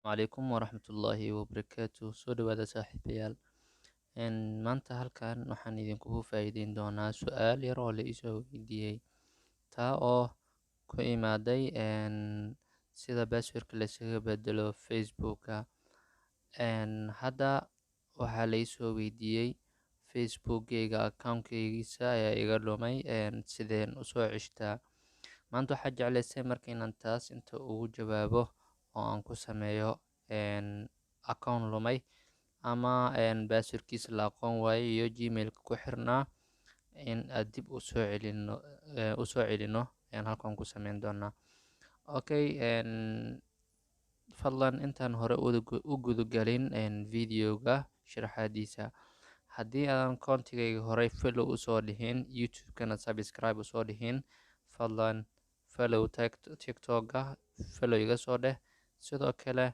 عليكم ورحمة الله وبركاته soo dhawaada saaxiibayaal maanta halkan waxaan idinkugu faa'iideyn doonaa su-aal yar oo la isoo weydiiyey taa oo ku imaaday sida passwordka laysaga bedelo facebooka hadda waxaa la isoo weydiiyey facebookgayga account-kaygiisa ayaa iga lumay sideen usoo ceshtaa maanta waxaa jeclaystay marka inaan taas inta ugu jawaabo oo aan ku sameeyo account lumay ama passwordkiisa la aqoon waayo iyo gmailka ku xirnaa in aad dib usoo celino ayaan halkan ku sameyn doonaa. Okay, fadlan intaan hore u gudagelin videoga sharaxaadiisa, haddii aadan koontigayga horey follow usoo dhihin youtube-kana subscribe usoo dhihin, fadlan follow tiktok-ga follow iga soo dheh, sidoo kale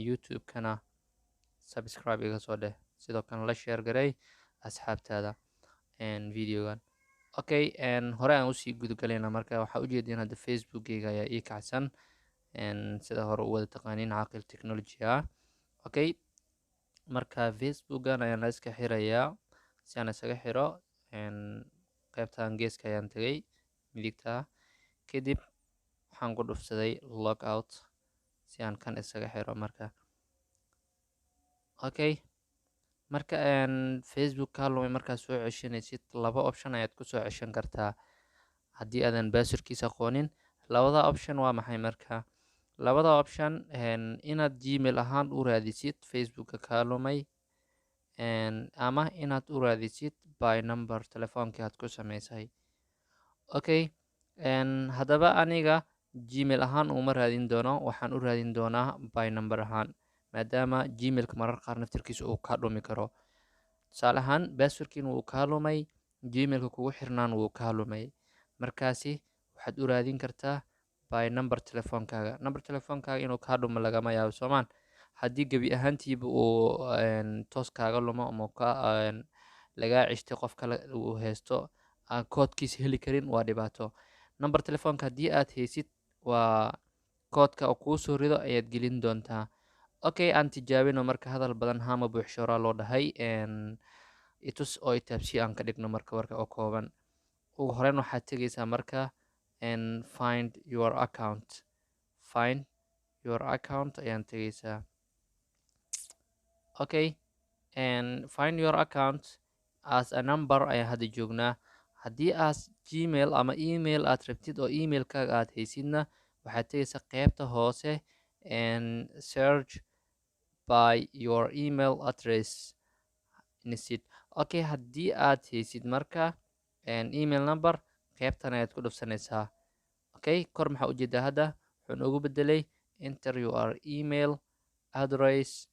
youtube-kana subscribe iga soo dheh, sidoo kale la share garay asxaabtaada videogan. Okay, hore aan usii gudagelayna marka waxaa ujeedin hadda facebookgayga ayaa ii kacsan sida hore u wada taqaaniin caaqil technology ah. Okay, marka facebookan ayaan la iska xirayaa. Si aan isaga xiro qaybtan geeska ayaan tagay midigta, kadib waxaan ku dhufsaday logout si aan kan isaga xiro marka. Okay, marka facebook kaa lumay markaad soo ceshanaysid laba option ayaad kusoo ceshan kartaa haddii aadan passwordkiisa aqoonin. Labada option waa maxay marka? Labada option inaad gmail ahaan u raadisid facebooka kaa lumay, ama inaad u raadisid by number telefoonkii aad ku samaysay. Okay, haddaba aniga gmail ahaan uma raadin doono, waxaan u raadin doonaa by number ahaan, maadaama gmailka marar qaar naftirkiisa uu kaa dhumi karo. Tusaale ahaan passwordkiina wuu kaa lumay, gmailka kugu xirnaan wuu kaa lumay, markaasi waxaad u raadin kartaa by number telefoonkaaga. Number telefoonkaaga inuu kaa dhumo lagama yaabo soomaan. Haddii gebi ahaantiiba uu toos kaaga lumo ama lagaa ceshtay qof kale uu haysto aan koodkiisa heli karin, waa dhibaato. Number telefoonka haddii aad haysid, waa koodka oo kuu soo rido ayaad gelin doontaa. Okay, aan tijaabino marka, hadal badan hama buuxshoraa loo dhahay. Itus oo itaabsi aan ka dhigno marka warka oo kooban. Ugu horeyn waxaad tegaysaa marka find your account. Find your account ayaan tegaysaa. Okay, find your account as a number ayaan hadda joognaa. Haddii aad gmail ama email aad rabtid oo emailkaaga aad haysidna, waxaad tegaysaa qaybta hoose search by your email address instead. Okay, haddii aad haysid marka email number, qaybtan ayaad ku dhufsanaysaa. Okay, kor maxaa ujeedaa hadda wuxuu noogu bedelay enter your email address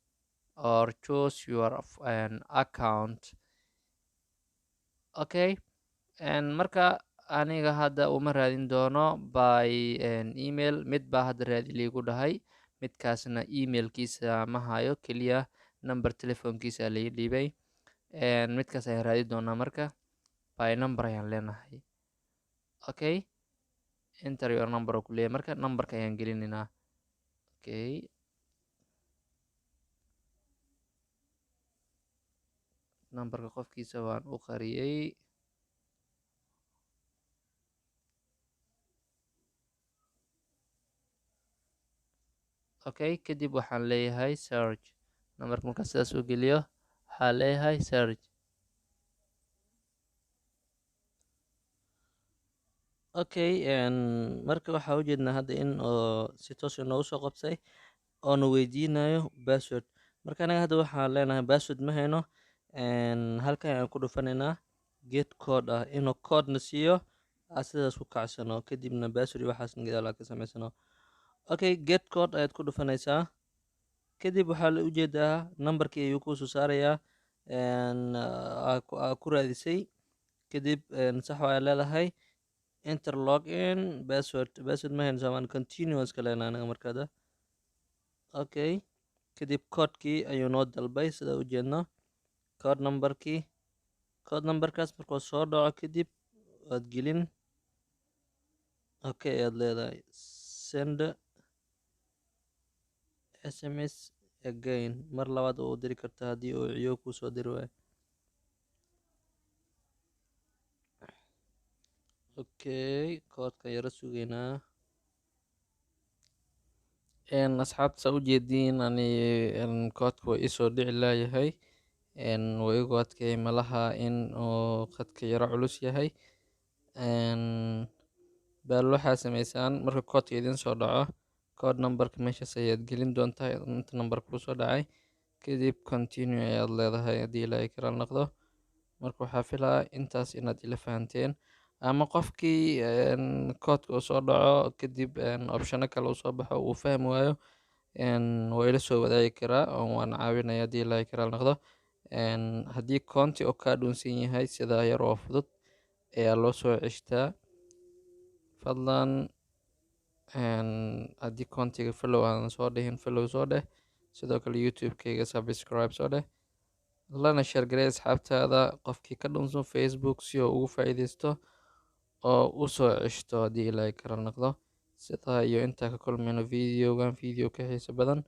or choose your account. Okay, marka aniga hadda uma raadin doono by email, mid baa hadda raadi liigu dhahay, midkaasna emailkiisa ma hayo, keliya number telefoonkiisa laga dhiibay. Midkaas ayaan raadi doonaa marka, by number ayaan leenahay. Okay, enter your number oo ku leeyahay marka numberka ayaan gelinaynaa. Okay, numberka qofkiisa waan u qariyay. Okay, kadib waxaan leeyahay search. Numberka markaan sidaas u geliyo waxaa leeyahay search. Okay, marka waxaa ujeednaa hadda in si toos inoogu soo qabtay oona weydiinayo password. Marka anaga hadda waxaan leenahay password ma hayno, halkan ayaan ku dhufanaynaa get code ah inuu code na siiyo sidaas ku kacsano, kadibna password waxaasna gadaal ka samaysano. Okay, get code ayaad ku dhufanaysaa, kadib waxaa la ujeedaa numberkii ayuu kuu soo saarayaa ku raadisay. Kadib sax waa leedahay enter login password ma hayno soomaan, continuous ka leenahay anaga markaada. Okay, kadib koodkii ayuu noo dalbay sida ujeedno, code numberkaas markuu soo dhaco kadib waad gelin. Okay, ayaad leedahay send SMS again mar labaad oo u diri kartaa haddii uu ciyo kusoo diri waayo. Okay, koodka yara sugeynaa. Asxaabta saa ujeediin ani koodka waa isoo dhici laayahay. Waa igu adkay malaha in oo khadka yara culus yahay. Bal waxaa sameysaan marka koodka idin soo dhaco, kood numberka meeshaas ayaad gelin doontaa inta number kuu soo dhacay, kadib continue ayaad leedahay haddii ilaahay karaal noqdo. Marka waxaa filaa intaas inaad ila fahanteen, ama qofkii koodka uu soo dhaco kadib optiono kale uu soo baxo uu fahmi waayo, waa ila soo wadaagi karaa oo waan caawinaya haddii ilaahay karaal noqdo. Haddii koonti oo kaa dhunsan yahay sidaa yar oo fudud ayaa loo soo ceshtaa. Fadlan haddii koontiga follow aan soo dhihin, follow soo dheh, sidoo kale youtube-kayga subscribe soo dheh, lana share garee asxaabtaada qofkii ka dhunsan Facebook si uu ugu faa'iideysto oo u soo ceshto haddii ilaahay karaal noqdo. Sidaa iyo intaa ka kulmayno videogan video ka xiiso badan,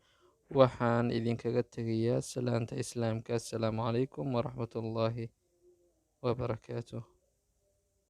waxaan idinkaga tegayaa salaanta islaamka. Assalaamu calaykum waraxmatullaahi wabarakaatuh.